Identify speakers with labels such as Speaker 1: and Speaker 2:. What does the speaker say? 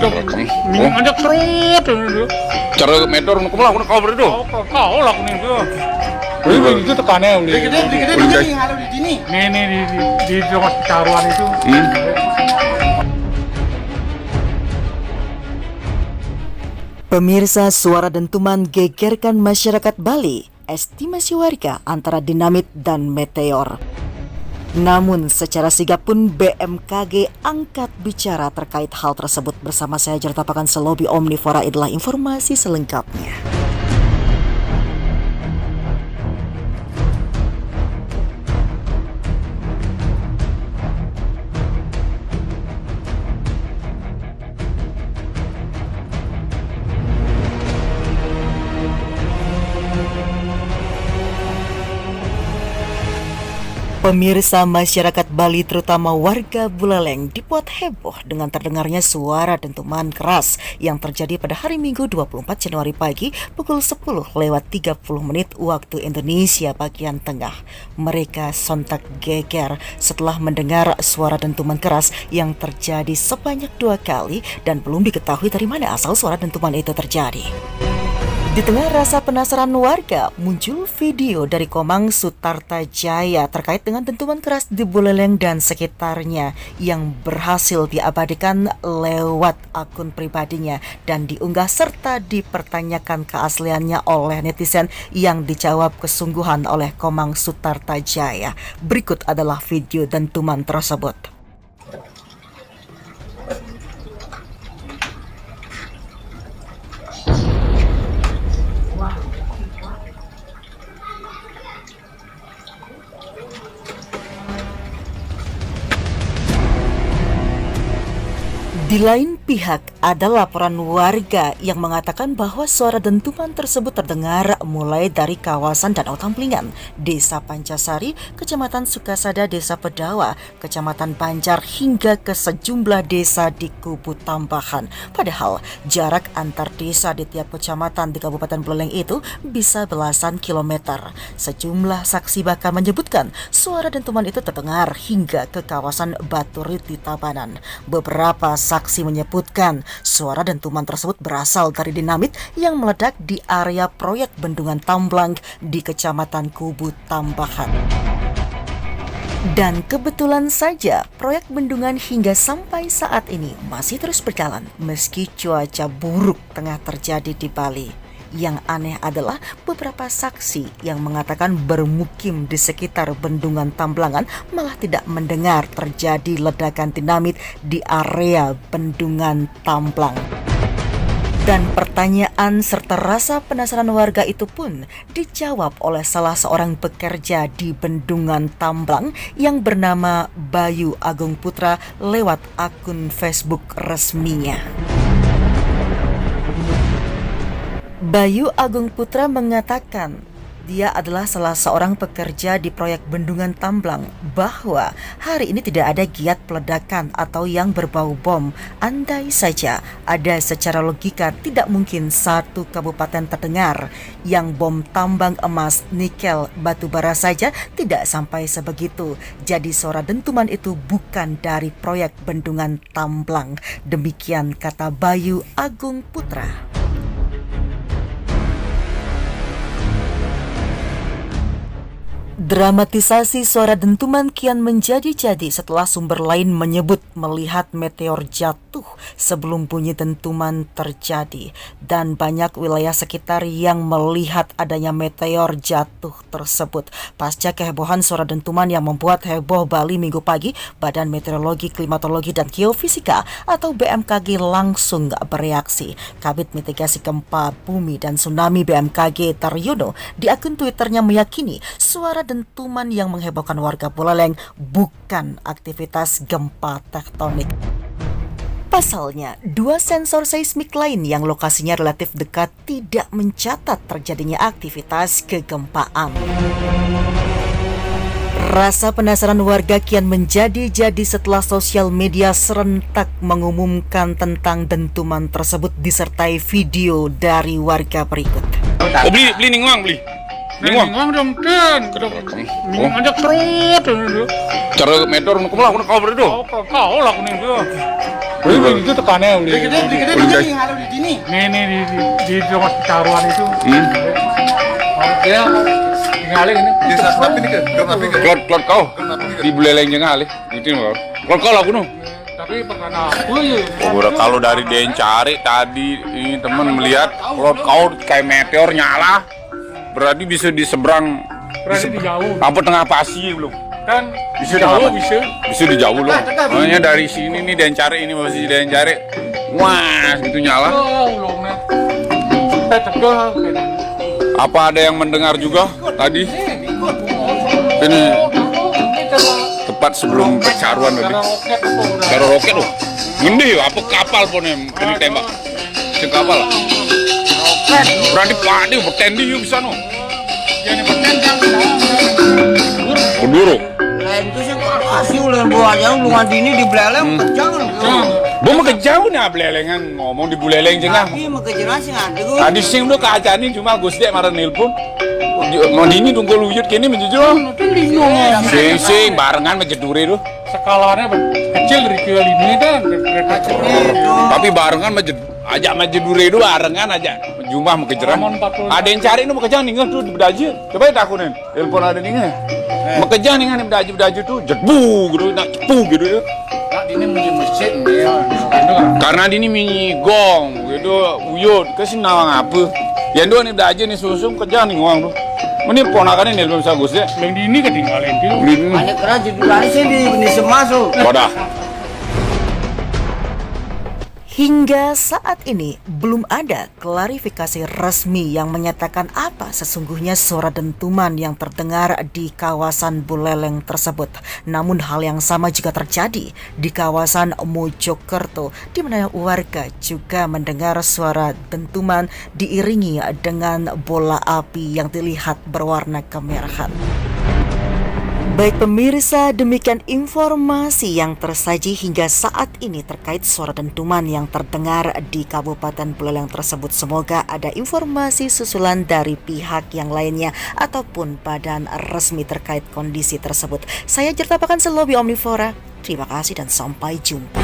Speaker 1: Minum aja kerut.
Speaker 2: Cara meter untuk kemana? Aku kau berdua.
Speaker 1: Kau lah kuning tuh. Ini itu tekannya udah.
Speaker 3: Gede di sini, ada di sini.
Speaker 1: Nih di tempat caruan itu.
Speaker 4: Pemirsa, suara dentuman gegerkan masyarakat Bali. Estimasi warga antara dinamit dan meteor. Namun secara sigap pun BMKG angkat bicara terkait hal tersebut. Bersama saya Jertapakan Selobi Omnivora, adalah informasi selengkapnya. Pemirsa, masyarakat Bali terutama warga Buleleng dibuat heboh dengan terdengarnya suara dentuman keras yang terjadi pada hari Minggu 24 Januari pagi pukul 10:30 waktu Indonesia bagian tengah. Mereka sontak geger setelah mendengar suara dentuman keras yang terjadi sebanyak 2 kali dan belum diketahui dari mana asal suara dentuman itu terjadi. Di tengah rasa penasaran warga, muncul video dari Komang Sutartajaya terkait dengan dentuman keras di Buleleng dan sekitarnya yang berhasil diabadikan lewat akun pribadinya dan diunggah serta dipertanyakan keasliannya oleh netizen yang dijawab kesungguhan oleh Komang Sutartajaya. Berikut adalah video dentuman tersebut. Di lain pihak, ada laporan warga yang mengatakan bahwa suara dentuman tersebut terdengar mulai dari kawasan Danau Tamplingan, Desa Pancasari, Kecamatan Sukasada, Desa Pedawa, Kecamatan Banjar, hingga ke sejumlah desa di Kubu Tambahan. Padahal jarak antar desa di tiap kecamatan di Kabupaten Buleleng itu bisa belasan kilometer. Sejumlah saksi bahkan menyebutkan suara dentuman itu terdengar hingga ke kawasan Baturiti Tabanan. Beberapa saksi menyebutkan suara dentuman tersebut berasal dari dinamit yang meledak di area proyek bendungan Tamblang di Kecamatan Kubu Tambahan. Dan kebetulan saja proyek bendungan hingga sampai saat ini masih terus berjalan meski cuaca buruk tengah terjadi di Bali. Yang aneh adalah beberapa saksi yang mengatakan bermukim di sekitar bendungan Tamblangan malah tidak mendengar terjadi ledakan dinamit di area bendungan Tamblang. Dan pertanyaan serta rasa penasaran warga itu pun dijawab oleh salah seorang pekerja di bendungan Tamblang yang bernama Bayu Agung Putra lewat akun Facebook resminya. Bayu Agung Putra mengatakan dia adalah salah seorang pekerja di proyek bendungan Tamblang, bahwa hari ini tidak ada giat peledakan atau yang berbau bom. Andai saja ada, secara logika tidak mungkin satu kabupaten terdengar. Yang bom tambang emas, nikel, batu bara saja tidak sampai sebegitu. Jadi suara dentuman itu bukan dari proyek bendungan Tamblang. Demikian kata Bayu Agung Putra. Dramatisasi suara dentuman kian menjadi-jadi setelah sumber lain menyebut melihat meteor jatuh sebelum bunyi dentuman terjadi. Dan banyak wilayah sekitar yang melihat adanya meteor jatuh tersebut. Pasca kehebohan suara dentuman yang membuat heboh Bali Minggu pagi, Badan Meteorologi, Klimatologi, dan Geofisika atau BMKG langsung bereaksi. Kabit Mitigasi Gempa Bumi dan Tsunami BMKG Taryono di akun Twitternya meyakini suara dentuman yang menghebohkan warga Buleleng bukan aktivitas gempa tektonik. Pasalnya, 2 sensor seismik lain yang lokasinya relatif dekat tidak mencatat terjadinya aktivitas kegempaan. Rasa penasaran warga kian menjadi-jadi setelah sosial media serentak mengumumkan tentang dentuman tersebut disertai video dari warga berikut.
Speaker 2: Oh, beli ninguang beli.
Speaker 1: Ngomong dong kan, minum aja kerut.
Speaker 2: Cara meter untuk kemana? Aku kau berdua.
Speaker 1: Kau lah kuning tuh. Beli itu tekannya beli.
Speaker 3: Beli gede di sini, halu di sini.
Speaker 1: Nih di tempat caruan itu. Dia tinggalin ini.
Speaker 2: Klot kau di buleleng jangan alih. Itu kau. Klot aku nu.
Speaker 1: Tapi perkara aku ya.
Speaker 2: Kalau dari dia yang cari tadi ini teman melihat klot kau kayak meteor nyala. Berarti bisa di seberang.
Speaker 1: Berarti di jauh.
Speaker 2: Apa tengah pasir belum?
Speaker 1: Kan
Speaker 2: Bisa
Speaker 1: jauh
Speaker 2: di
Speaker 1: bisa.
Speaker 2: Bisa di jauh loh. Makanya dari sini nih dia yang cari ini masih dia yang cari. Wah, gitu nyala.
Speaker 1: Oh, longnya. Kita cegah.
Speaker 2: Apa ada yang mendengar juga tadi? Ini tepat sebelum percaruan tadi. Cara roket loh. Ngendi apa kapal pun yang kena tembak. Si kapal lah. Berani padi bertendi yuk bisa no.
Speaker 1: Jadi bertendang.
Speaker 2: Berduru.
Speaker 3: Lain itu sih kasih ulen buah aja lungan dini di beleleng jangan.
Speaker 2: Bu mau kejauh nih belelengan ngomong di buleleng jengah.
Speaker 3: Tapi mau kejelas sih ada gue.
Speaker 2: Tadi sing udah keajaan cuma Gus Dek marah nelpon. Mau dini tunggu luyut kini menjujur. Sing barengan menjedure tuh.
Speaker 1: Skalanya kecil dari ke ini kan.
Speaker 2: Tapi barengan ajak menjedure itu barengan aja. Jumlah mau kejeran. Ada yang cari nu mau kejar nih tuh di bedaji. Coba ya takunin. Telepon ada nih. Mau kejar nih di bedaji tuh jetbu gitu, nak cepu gitu ya.
Speaker 1: Ini mungkin mesin ya.
Speaker 2: Karena ini mini gong gitu uyut kesini nawang apa. Yang dua nih bedaji nih susum kejar nih ngomong tuh. Ini ponakannya nih belum bisa Gus ya.
Speaker 1: Yang di ini ketinggalan itu.
Speaker 3: Banyak keras judulnya sih di semasuk.
Speaker 2: Wadah.
Speaker 4: Hingga saat ini belum ada klarifikasi resmi yang menyatakan apa sesungguhnya suara dentuman yang terdengar di kawasan Buleleng tersebut. Namun hal yang sama juga terjadi di kawasan Mojokerto, di mana warga juga mendengar suara dentuman diiringi dengan bola api yang dilihat berwarna kemerahan. Baik pemirsa, demikian informasi yang tersaji hingga saat ini terkait suara dentuman yang terdengar di Kabupaten Buleleng tersebut. Semoga ada informasi susulan dari pihak yang lainnya ataupun badan resmi terkait kondisi tersebut. Saya Jerta Pakan Selobi Omnivora. Terima kasih dan sampai jumpa.